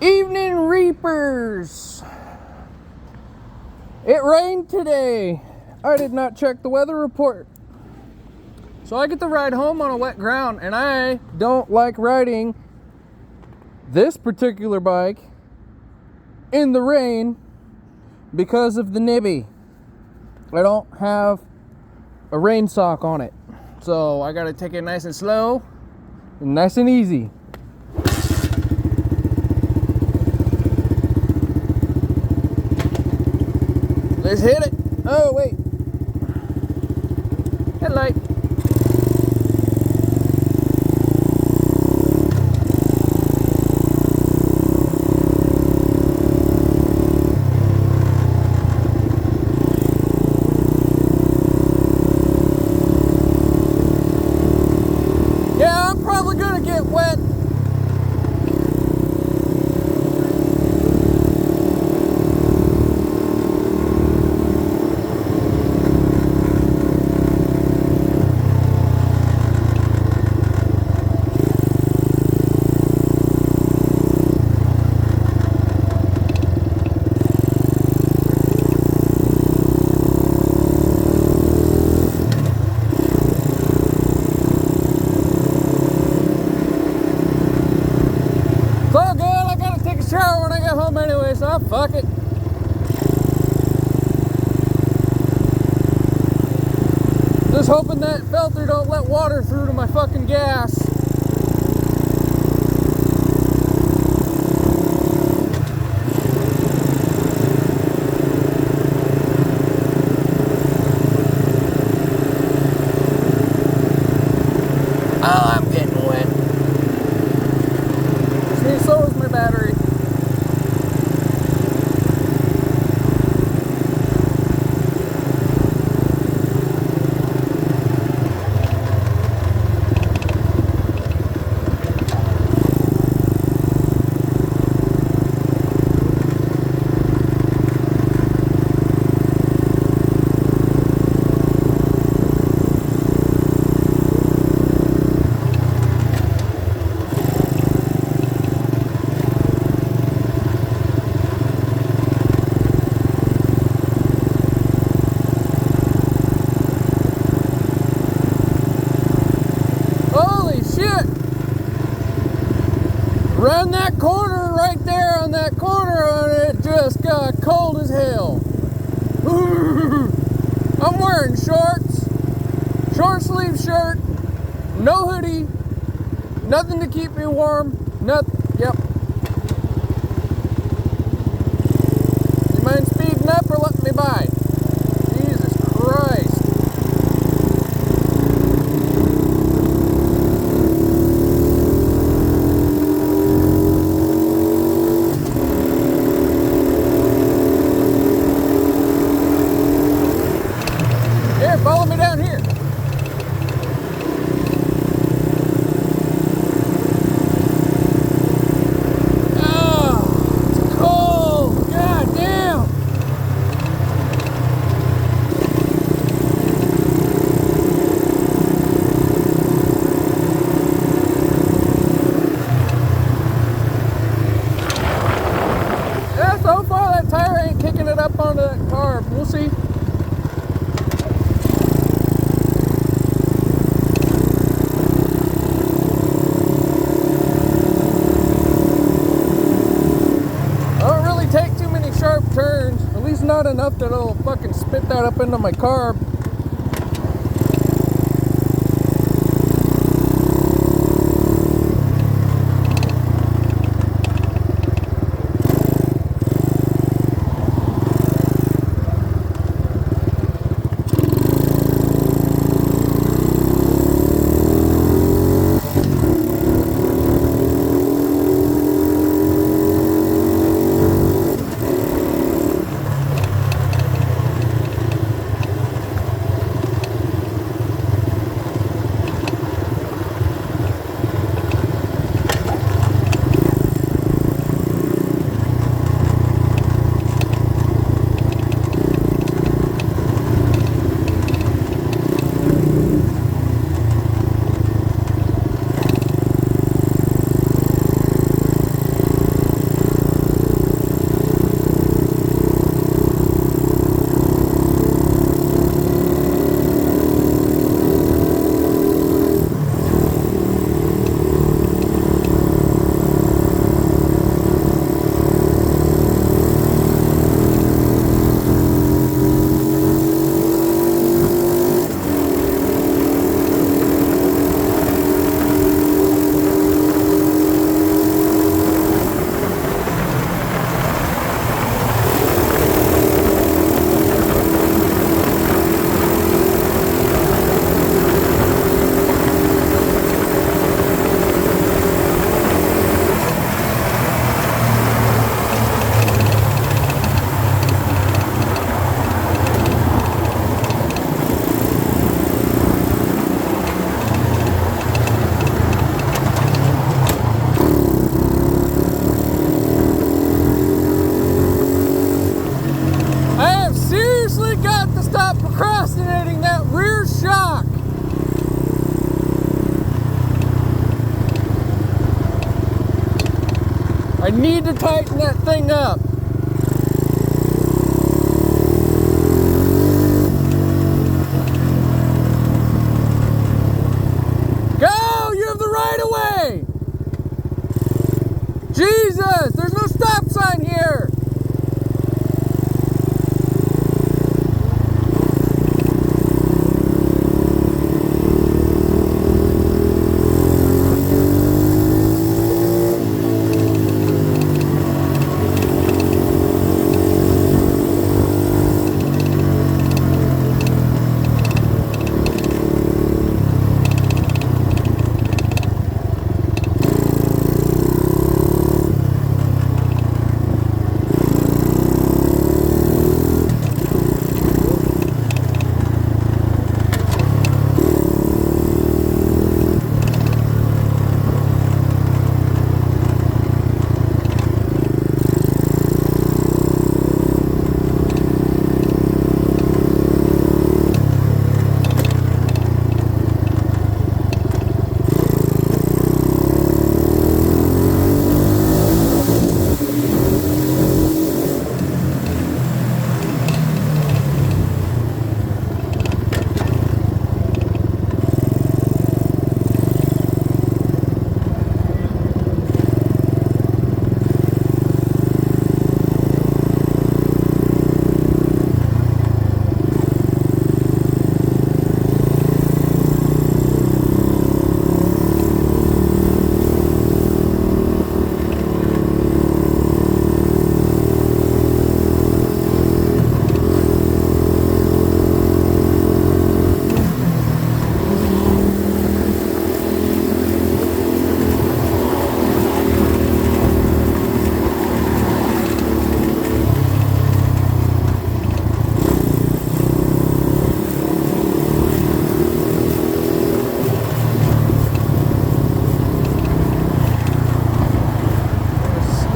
Evening Reapers. It rained today. I did not check the weather report. So I get to ride home on a wet ground, and I don't like riding this particular bike in the rain because of the nibby. I don't have a rain sock on it. So I gotta take it nice and slow and nice and easy. Let's hit it. Oh, wait. Headlight. Yeah, I'm probably gonna get wet. Shower when I get home anyway, so fuck it. Just hoping that filter don't let water through to my fucking gas. Oh, I'm getting wet. See, so is my battery. Run that corner right there on that corner, and it just got cold as hell. I'm wearing shorts, short sleeve shirt, no hoodie, nothing to keep me warm, nothing. Yep. You mind speeding up or letting me by? Jesus Christ. Follow me down here. Oh, it's cold. God damn. Yeah, so far that tire ain't kicking it up onto that carb. We'll see. Take too many sharp turns, at least not enough that it'll fucking spit that up into my carb. I need to tighten that thing up. Go! You have the right of way! Jesus! There's no stop sign here!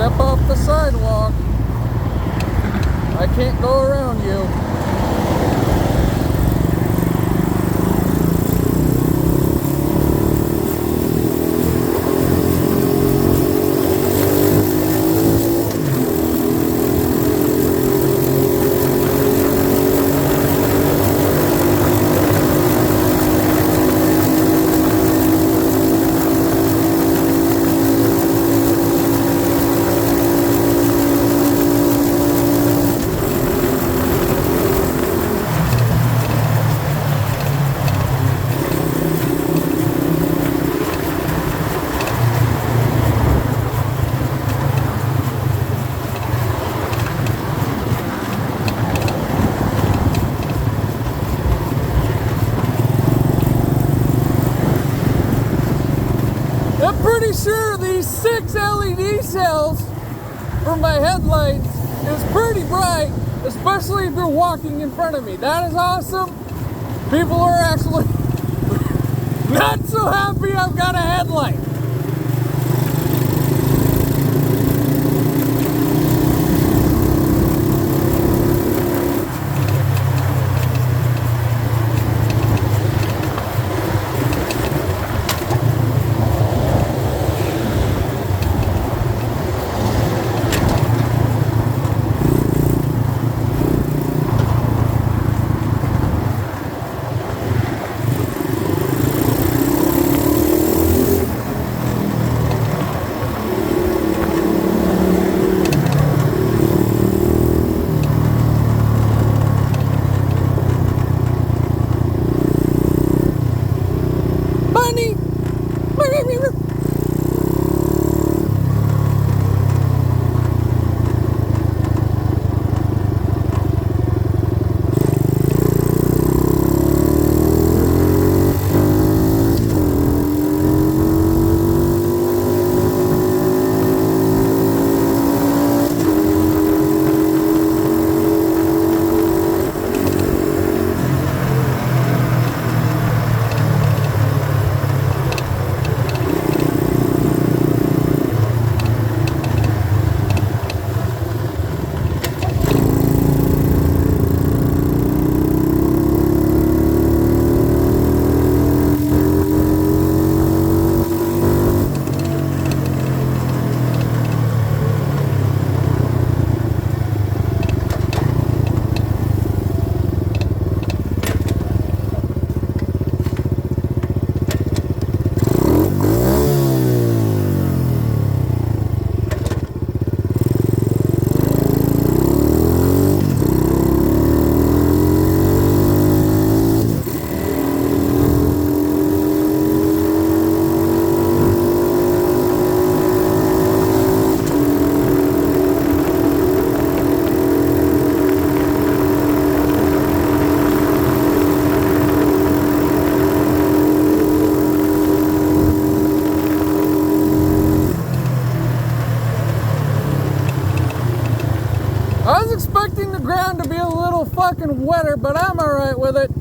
Step off the sidewalk. I can't go around you. I'm pretty sure these 6 LED cells for my headlights is pretty bright, especially if you're walking in front of me. That is awesome. People are actually not so happy I've got a headlight. ground to be a little fucking wetter, but I'm alright with it.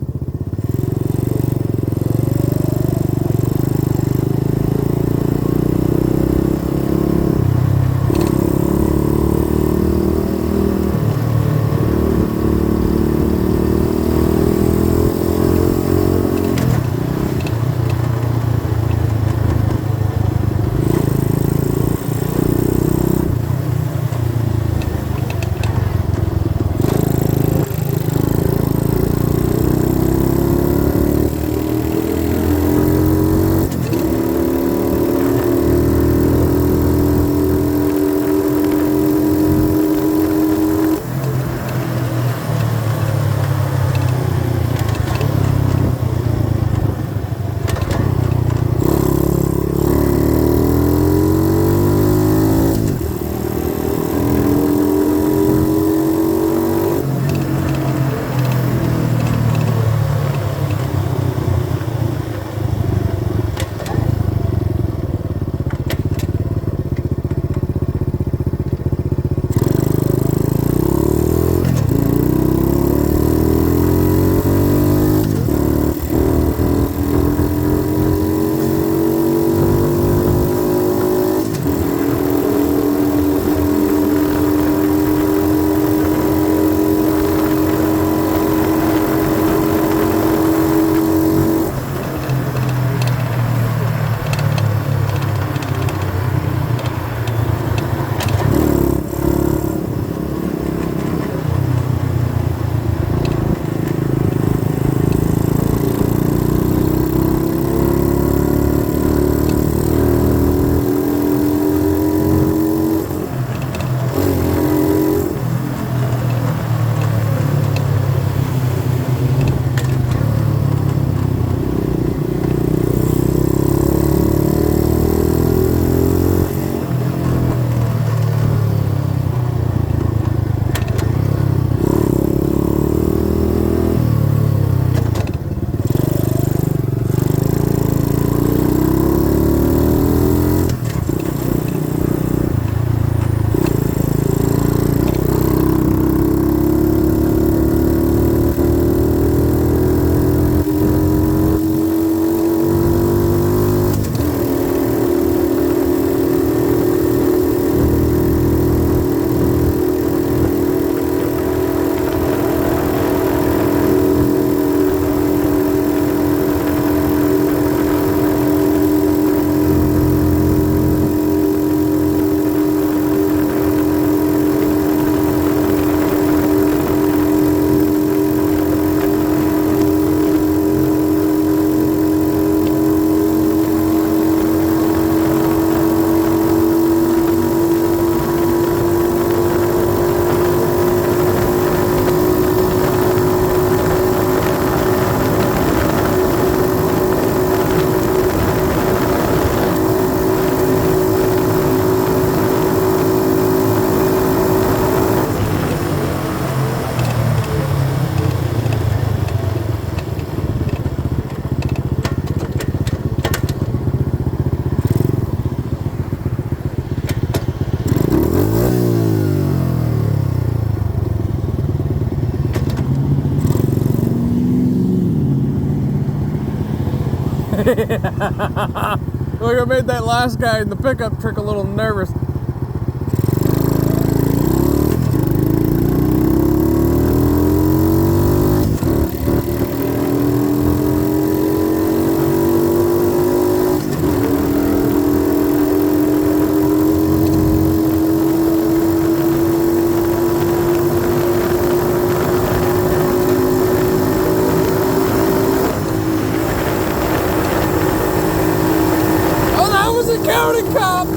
Look, I made that last guy in the pickup truck a little nervous. County cop!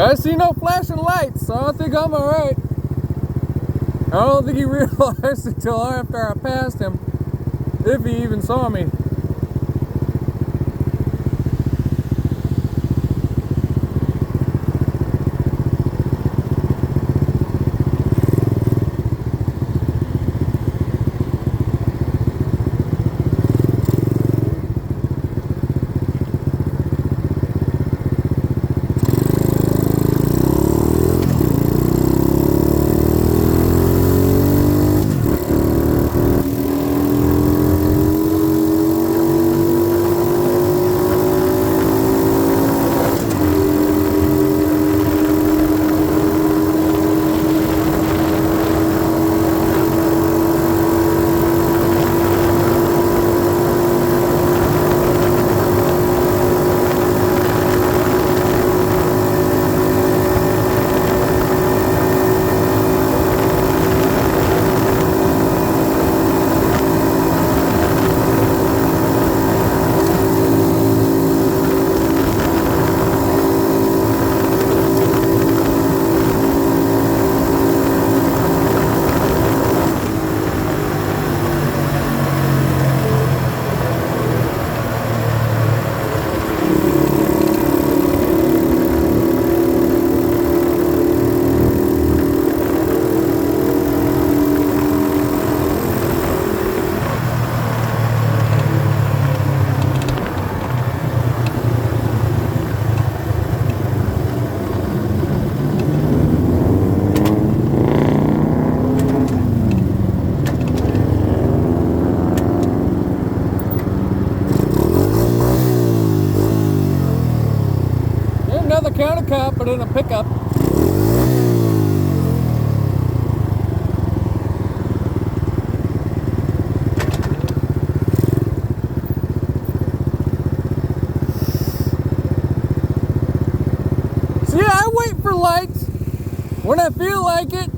I see no flashing lights, so I think I'm alright. I don't think he realized until after I passed him, if he even saw me. Another counter cop, but in a pickup. See, I wait for lights when I feel like it.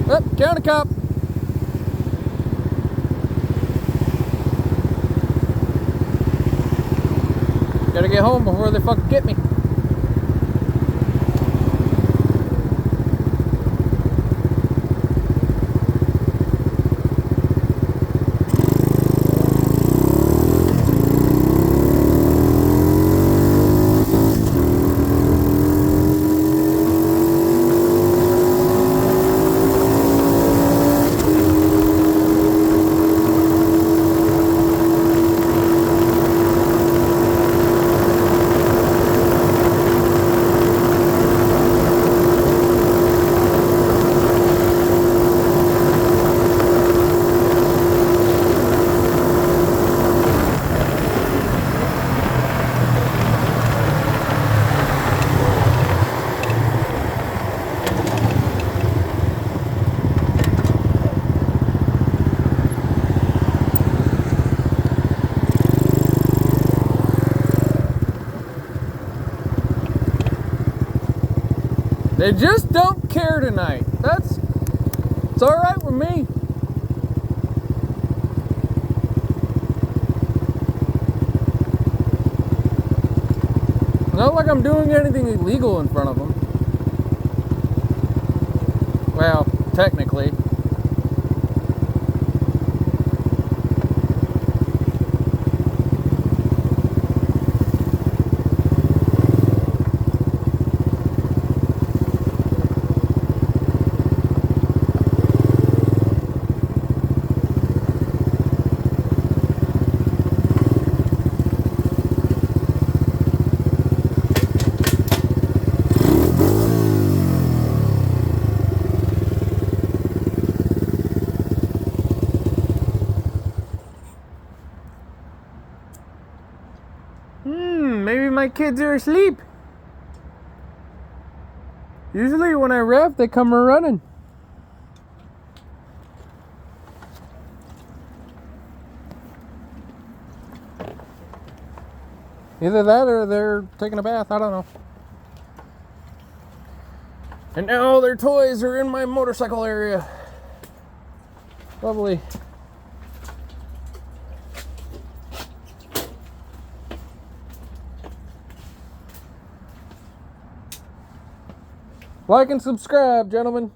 Oh, counter cop. Gotta get home before they fucking get me. They just don't care tonight. It's all right with me. Not like I'm doing anything illegal in front of them. Well, technically. Maybe my kids are asleep. Usually when I rev, they come running. Either that or they're taking a bath, I don't know. And now their toys are in my motorcycle area. Lovely. Like and subscribe, gentlemen.